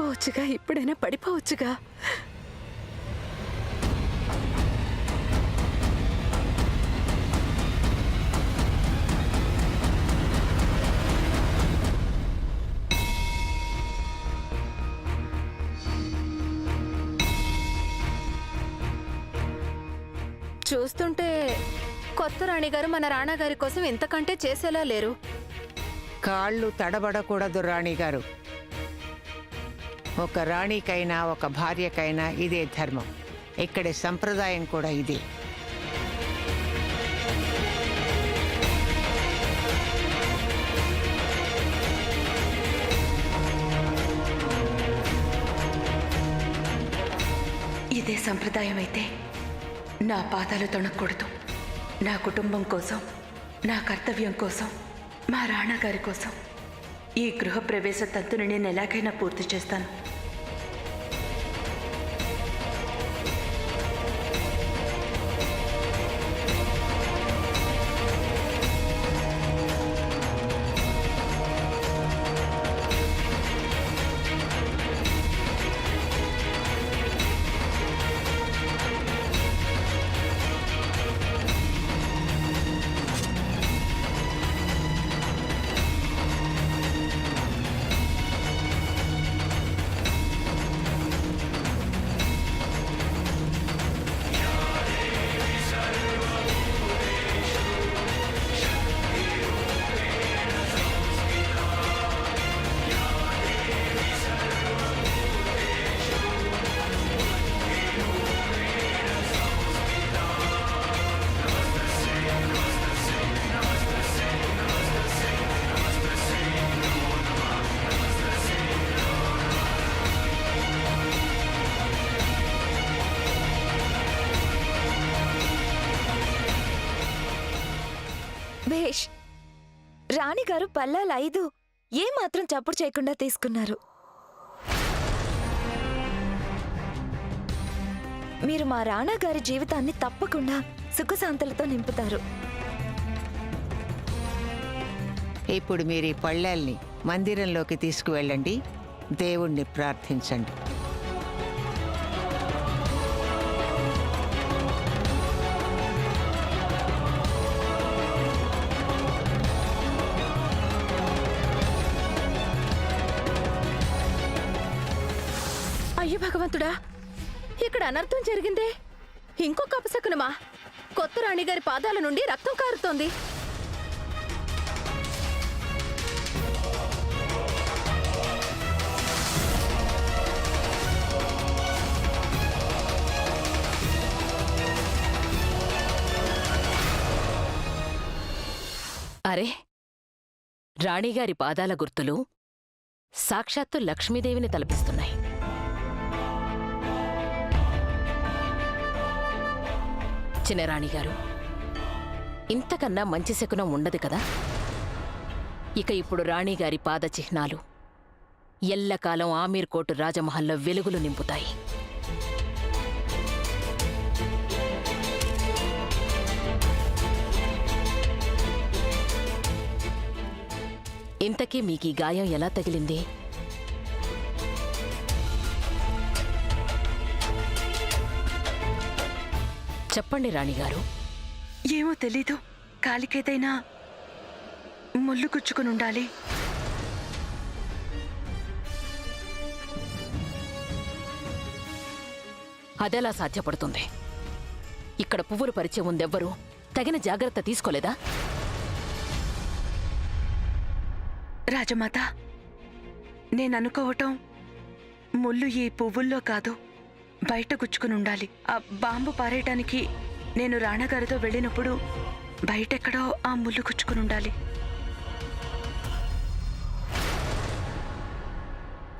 పడిపోవచ్చుగా, ఇప్పుడైనా పడిపోవచ్చుగా. చూస్తుంటే కొత్త రాణిగారు మన రాణాగారి కోసం ఇంతకంటే చేసేలా లేరు. కాళ్ళు తడబడకూడదు రాణిగారు. ఒక రాణికైనా ఒక భార్యకైనా ఇదే ధర్మం. ఇక్కడి సంప్రదాయం కూడా ఇదే. ఇదే సంప్రదాయం అయితే నా పాదాలు తొణకూడదు. నా కుటుంబం కోసం, నా కర్తవ్యం కోసం, మా రాణాగారి కోసం ఈ గృహప్రవేశ తంతుని నేను ఎలాగైనా పూర్తి చేస్తాను. భేష్, రాణిగారు పల్లాలు 5 ఏమాత్రం చప్పుడు చేయకుండా తీసుకున్నారు. మీరు మా రాణాగారి జీవితాన్ని తప్పకుండా సుఖశాంతులతో నింపుతారు. ఇప్పుడు మీరు ఈ పళ్ళాల్ని మందిరంలోకి తీసుకువెళ్ళండి. దేవుణ్ణి ప్రార్థించండి. అయ్యో భగవంతుడా, ఇక్కడ అనర్థం జరిగిందే. ఇంకొక అపశకునమా? కొత్త రాణిగారి పాదాల నుండి రక్తం కారుతోంది. అరే, రాణిగారి పాదాల గుర్తులు సాక్షాత్తు లక్ష్మీదేవిని తలపిస్తున్నాయి. చిన్నరాణిగారు, ఇంతకన్నా మంచి శకునం ఉండదు కదా. ఇక ఇప్పుడు రాణిగారి పాద చిహ్నాలు ఎల్లకాలం ఆమీర్ కోటు రాజమహల్లో వెలుగులు నింపుతాయి. ఇంతకీ మీకీ గాయం ఎలా తగిలింది? చెప్పండి రాణిగారు. ఏమో తెలీదు. కాలికేదైనా ముళ్ళు గుచ్చుకుని ఉండాలి. అదెలా సాధ్యపడుతుంది? ఇక్కడ పువ్వులు పరిచే ముందెవ్వరూ తగిన జాగ్రత్త తీసుకోలేదా? రాజమాత, నేననుకోవటం ముళ్ళు ఈ పువ్వుల్లో కాదు, బయట గుచ్చుకుని ఉండాలి. ఆ బాంబు పారేయటానికి నేను రాణాగారితో వెళ్ళినప్పుడు బయటెక్కడో ఆ ముళ్ళు గుచ్చుకుని ఉండాలి.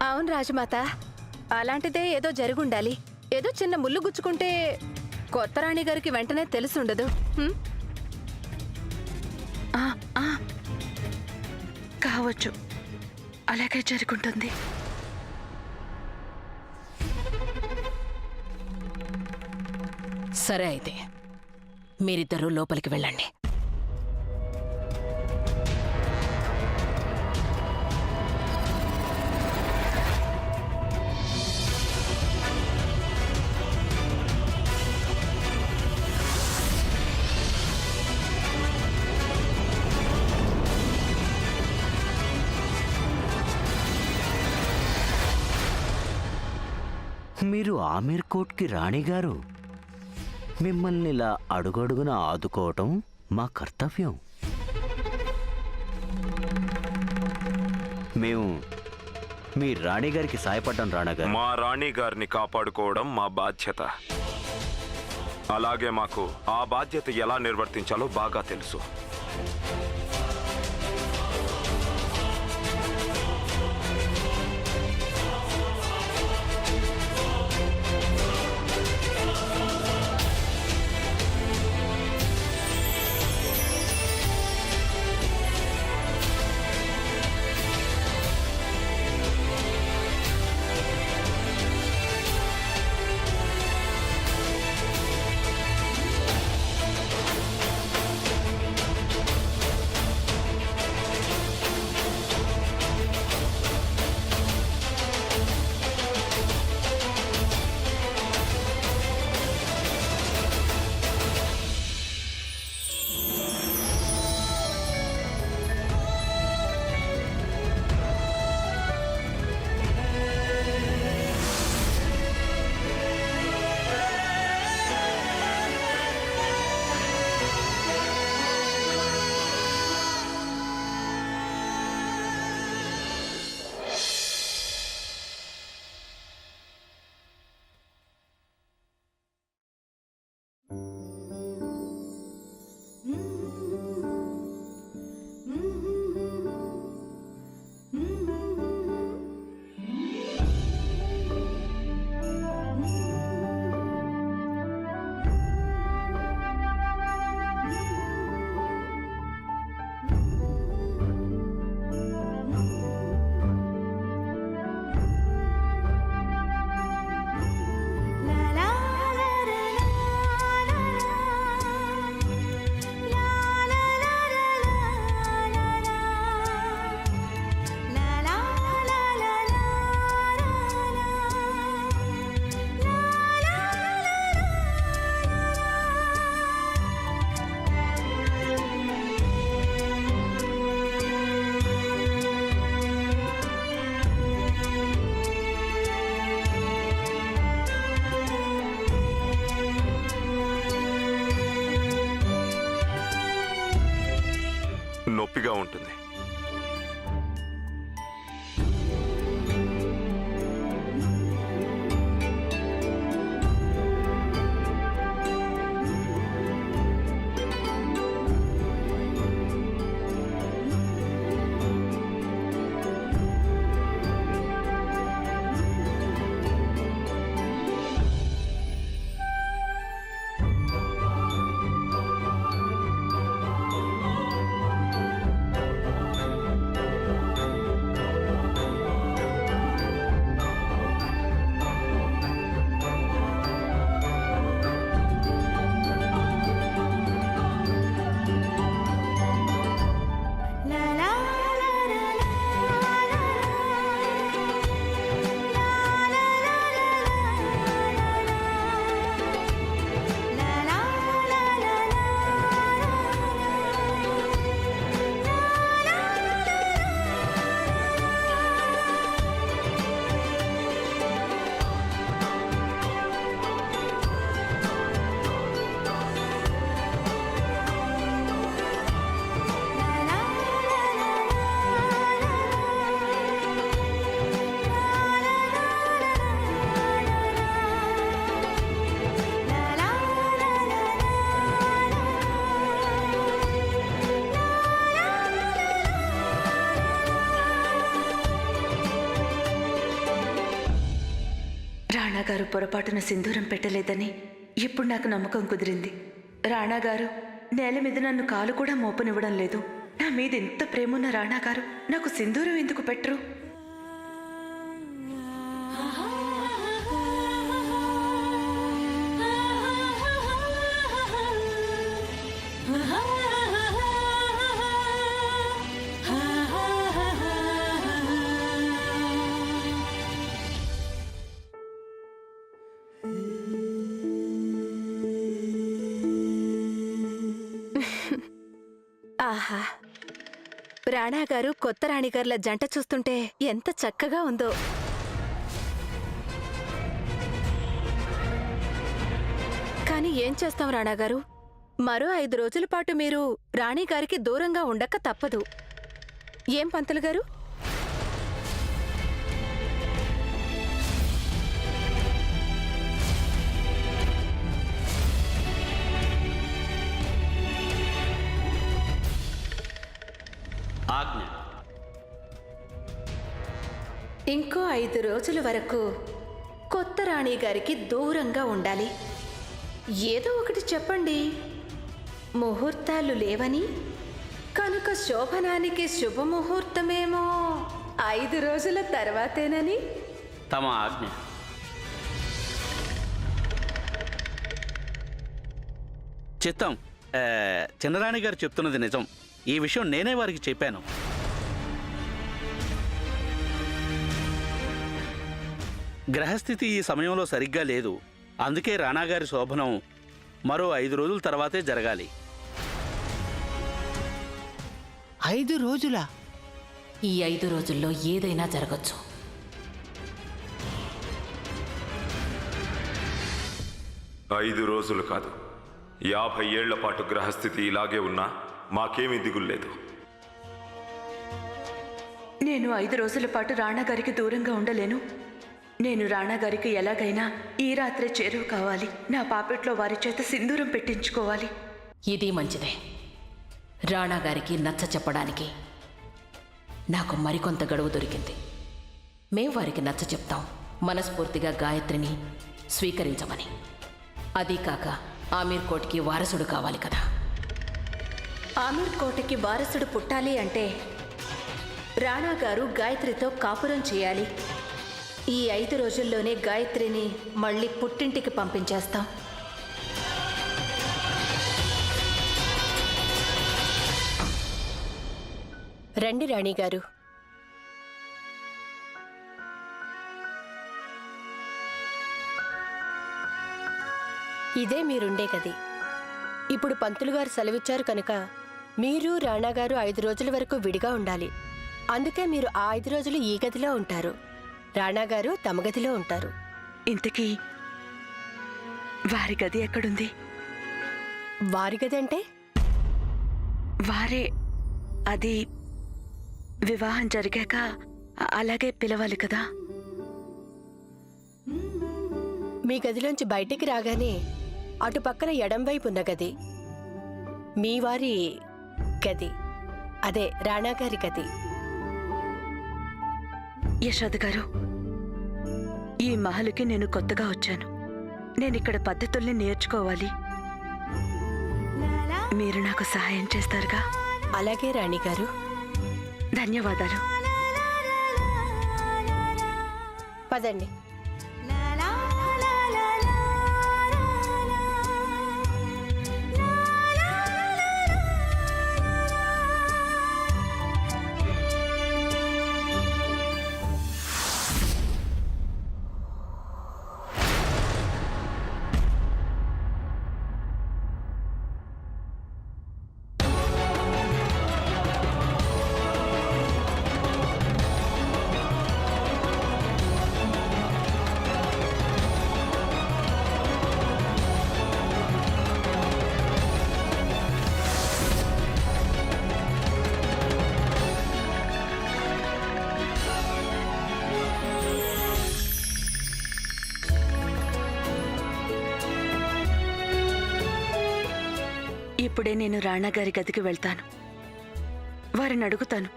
అవును రాజమాత, అలాంటిదే ఏదో జరుగుండాలి. ఏదో చిన్న ముళ్ళు గుచ్చుకుంటే కొత్త రాణిగారికి వెంటనే తెలుసుండదు. కావచ్చు, అలాగే జరుగుంటుంది. సరే, అయితే మీరిద్దరూ లోపలికి వెళ్ళండి. మీరు ఆమీర్ కోట్కి రాణిగారు. మిమ్మల్ని ఇలా అడుగడుగున ఆదుకోవటం మా కర్తవ్యం. మేము మీ రాణిగారికి సాయపడ్డాం రాణాగారు. మా రాణి గారిని కాపాడుకోవడం మా బాధ్యత. అలాగే మాకు ఆ బాధ్యత ఎలా నిర్వర్తించాలో బాగా తెలుసు. నొప్పిగా ఉంటుంది. రాణాగారు పొరపాటున సింధూరం పెట్టలేదని ఇప్పుడు నాకు నమ్మకం కుదిరింది. రాణాగారు నేల మీద నన్ను కాలు కూడా మోపనివ్వడం లేదు. నా మీద ఎంత ప్రేమున్న రాణాగారు నాకు సింధూరం ఎందుకు పెట్టరు? ఆహా, రాణాగారు కొత్త రాణిగారుల జంట చూస్తుంటే ఎంత చక్కగా ఉందో. కానీ ఏం చేస్తాం రాణాగారు? మరో 5 రోజుల పాటు మీరు రాణిగారికి దూరంగా ఉండక తప్పదు. ఏం పంతులు గారు? ఆజ్ఞ. ఇంకో 5 రోజుల వరకు కొత్త రాణిగారికి దూరంగా ఉండాలి. ఏదో ఒకటి చెప్పండి. ముహూర్తాలు లేవని, కనుక శోభనానికి శుభముహూర్తమేమో 5 రోజుల తర్వాతేనని. తమ ఆజ్ఞ. చిత్తం. చిన్నరాణి గారు చెప్తున్నది నిజం. ఈ విషయం నేనే వారికి చెప్పాను. గ్రహస్థితి ఈ సమయంలో సరిగ్గా లేదు. అందుకే రాణాగారి శోభనం మరో 5 రోజుల తర్వాతే జరగాలి. 5 రోజులా? ఈ 5 రోజుల్లో ఏదైనా జరగచ్చు. ఐదు రోజులు కాదు, 50 ఏళ్ల పాటు గ్రహస్థితి ఇలాగే ఉన్నా మాకేమీ దిగుల్లేదు. నేను 5 రోజుల పాటు రాణాగారికి దూరంగా ఉండలేను. నేను రాణాగారికి ఎలాగైనా ఈ రాత్రే చేరువ కావాలి. నా పాపెట్లో వారి చేత సింధూరం పెట్టించుకోవాలి. ఇది మంచిదే. రాణాగారికి నచ్చ చెప్పడానికి నాకు మరికొంత గడువు దొరికింది. మేం వారికి నచ్చ చెప్తాం, మనస్ఫూర్తిగా గాయత్రిని స్వీకరించమని. అదీ కాక ఆమీర్ కోటికి వారసుడు కావాలి కదా. ఆమీర్ కోటకి వారసుడు పుట్టాలి అంటే రాణాగారు గాయత్రితో కాపురం చేయాలి. ఈ 5 రోజుల్లోనే గాయత్రిని మళ్ళీ పుట్టింటికి పంపించేస్తాం. రండి రాణిగారు. ఇదే మీరుండే గది. ఇప్పుడు పంతులు గారు సెలవిచ్చారు కనుక మీరు రాణాగారు 5 రోజుల వరకు విడిగా ఉండాలి. అందుకే మీరు ఆ 5 రోజులు ఈ గదిలో ఉంటారు. రాణాగారు తమ గదిలో ఉంటారు. ఇంతకీ వారి గది ఎక్కడుంది? వారి గది అంటే? వారే. అది వివాహం జరిగాక అలాగే పిలవాలి కదా. మీ గదిలోంచి బయటికి రాగానే అటు పక్కన ఎడంవైపు ఉన్న గది మీ వారి గది. అదే రాణాగారి గది. యశోద గారు, ఈ మహలుకి నేను కొత్తగా వచ్చాను. నేనిక్కడ పద్ధతుల్ని నేర్చుకోవాలి. మీరు నాకు సహాయం చేస్తారుగా? అలాగే రాణిగారు. ధన్యవాదాలు. పదండి. ఇప్పుడే నేను రాణాగారి గదికి వెళ్తాను. వారిని అడుగుతాను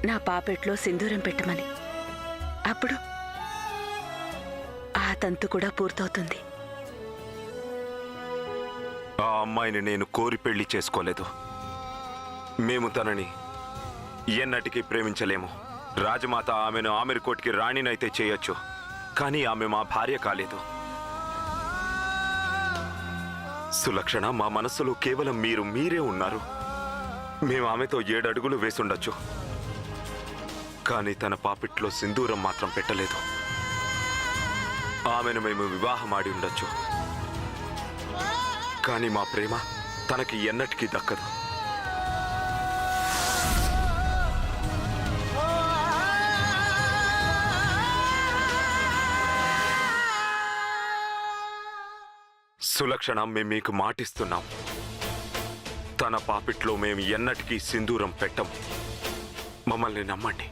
నా పాపెట్లో సింధూరం పెట్టమని. అప్పుడు ఆ తంతు కూడా పూర్తవుతుంది. ఆ అమ్మాయిని నేను కోరి పెళ్లి చేసుకోలేదు. మేము తనని ఎన్నటికీ ప్రేమించలేము. రాజమాత ఆమెను ఆమీర్ కోటికి రాణినైతే చేయొచ్చు, కానీ ఆమె మా భార్య కాలేదు. సులక్షణ, మా మనస్సులో కేవలం మీరే ఉన్నారు. మేము ఆమెతో 7 అడుగులు వేసుండొచ్చు, కానీ తన పాపిట్లో సింధూరం మాత్రం పెట్టలేదు. ఆమెను మేము వివాహమాడి ఉండొచ్చు, కానీ మా ప్రేమ తనకి ఎన్నటికీ దక్కదు. సులక్షణ, మేము మీకు మాటిస్తున్నాం. తన పాపిట్లో మేము ఎన్నటికీ సింధూరం పెట్టం. మమ్మల్ని నమ్మండి.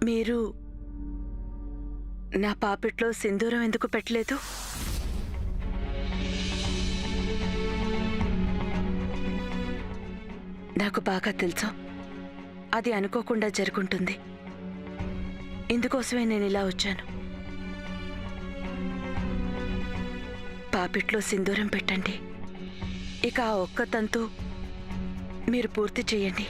మీరు నా పాపిట్లో సింధూరం ఎందుకు పెట్టలేదు? నాకు బాగా తెలుసు, అది అనుకోకుండా జరుగుంటుంది. ఇందుకోసమే నేను ఇలా వచ్చాను. పాపిట్లో సింధూరం పెట్టండి. ఇక ఆ ఒక్క తంతు మీరు పూర్తి చేయండి.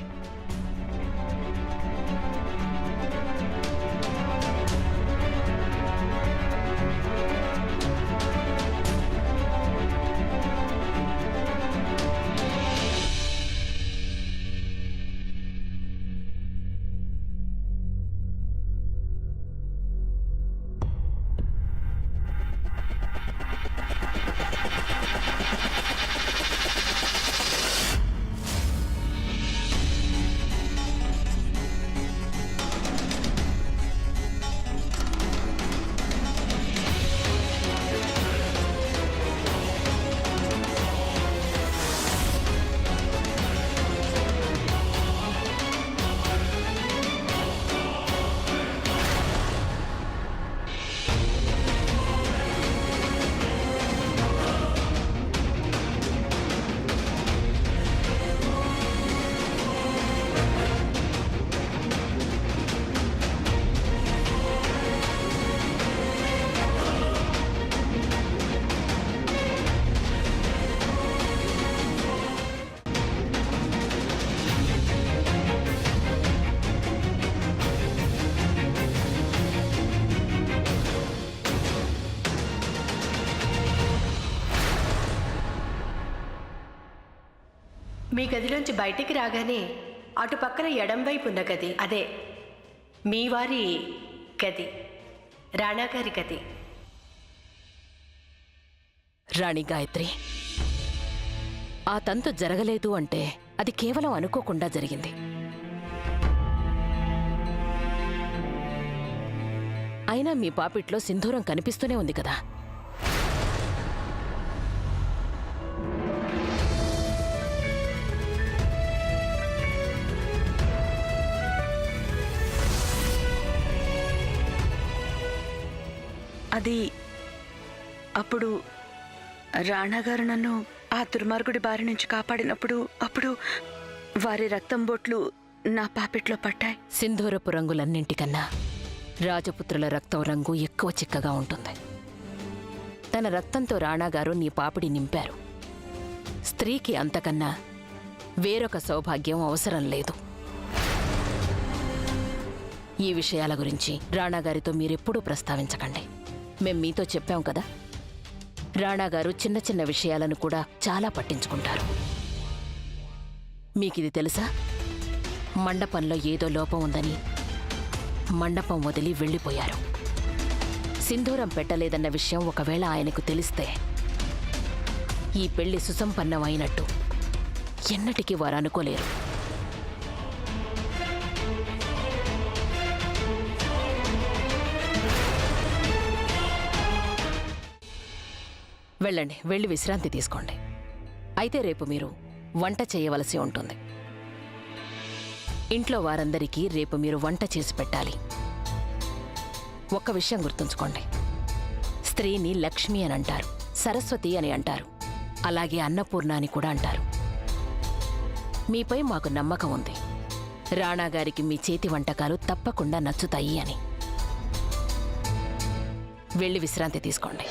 మీ గదిలోంచి బయటికి రాగానే అటు పక్కన ఎడం వైపు ఉన్న గది, అదే మీ వారి గది, రాణాగారి గది. రాణి గాయత్రి, ఆ తంతు జరగలేదు అంటే అది కేవలం అనుకోకుండా జరిగింది. అయినా మీ పాపిట్లో సింధూరం కనిపిస్తూనే ఉంది కదా. అది అప్పుడు రాణాగారు నన్ను ఆ దుర్మార్గుడి బారి నుంచి కాపాడినప్పుడు అప్పుడు వారి రక్తం బొట్లు నా పాపిట్లో పట్టాయి. సింధూరపు రంగులన్నింటికన్నా రాజపుత్రుల రక్తం రంగు ఎక్కువ చిక్కగా ఉంటుంది. తన రక్తంతో రాణాగారు నీ పాపిడి నింపారు. స్త్రీకి అంతకన్నా వేరొక సౌభాగ్యం అవసరం లేదు. ఈ విషయాల గురించి రాణాగారితో మీరెప్పుడూ ప్రస్తావించకండి. మేం మీతో చెప్పాం కదా, రాణాగారు చిన్న చిన్న విషయాలను కూడా చాలా పట్టించుకుంటారు. మీకిది తెలుసా? మండపంలో ఏదో లోపం ఉందని మండపం వదిలి వెళ్ళిపోయారు. సింధూరం పెట్టలేదన్న విషయం ఒకవేళ ఆయనకు తెలిస్తే ఈ పెళ్లి సుసంపన్నం అయినట్టు ఎన్నటికీ వారు అనుకోలేరు. వెళ్ళండి, వెళ్ళి విశ్రాంతి తీసుకోండి. అయితే రేపు మీరు వంట చేయవలసి ఉంటుంది. ఇంట్లో వారందరికీ రేపు మీరు వంట చేసి పెట్టాలి. ఒక్క విషయం గుర్తుంచుకోండి, స్త్రీని లక్ష్మి అని అంటారు, సరస్వతి అని అంటారు, అలాగే అన్నపూర్ణ అని కూడా అంటారు. మీపై మాకు నమ్మకం ఉంది, రాణాగారికి మీ చేతి వంటకాలు తప్పకుండా నచ్చుతాయి అని. వెళ్ళి విశ్రాంతి తీసుకోండి.